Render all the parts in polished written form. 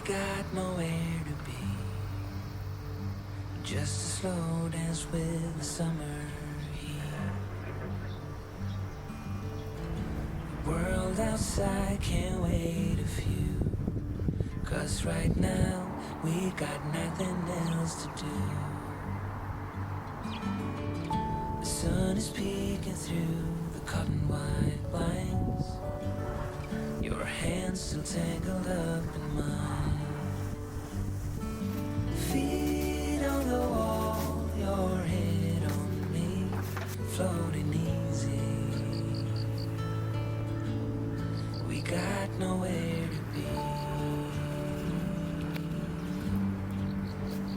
got nowhere to be, just a slow dance with the summer heat. The world outside can't wait a few, 'cause right now we got nothing else to do. The sun is peeking through the cotton white blinds, your hands still tangled up in mine. Feet on the wall, your head on me, floating easy. We got nowhere to be,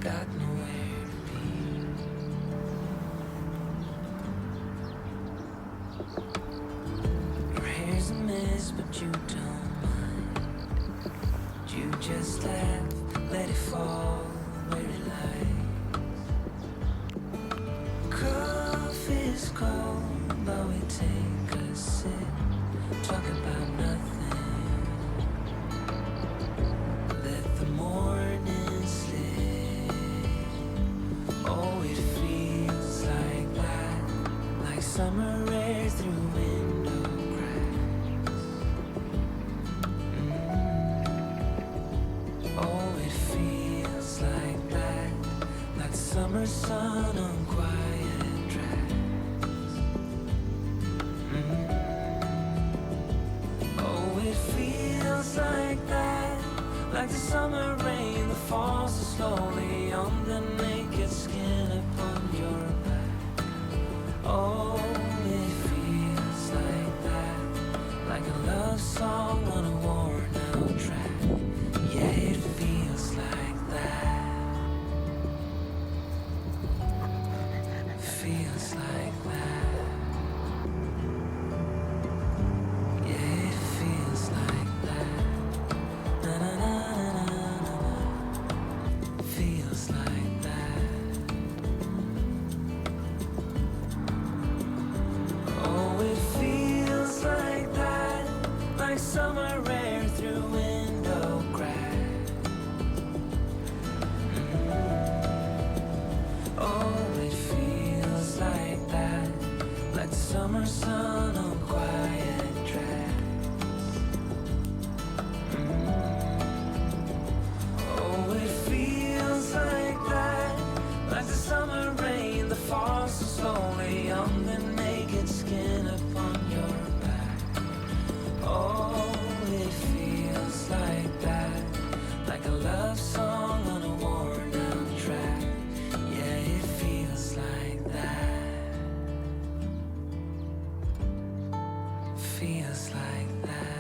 got nowhere to be. Your hair's a mess, but you don't mind. You just laugh, let it fall where it lies. Coffee's cold, but we take a sip, talk about nothing. Let the morning slip. Oh, it feels like that, like summer air through window cracks. Oh, it feels like that, like the summer sun on quiet tracks. Oh, it feels like that, like the summer rain that falls so slowly on the naked skin upon your back. Oh, it feels like that, like a love song on a worn out track. Yeah, it feels like that, feels like that. Yeah, it feels like that. Na na na na na na. Feels like that. Oh, it feels like that, like summer air through window cracks. Oh, it feels like that, like the summer sun on quiet tracks. Oh, it feels like that, like the summer rain that falls so slowly on the naked skin upon your back. Oh, it feels like that, like a love song on a worn out track. Yeah, it feels like that, feels like that.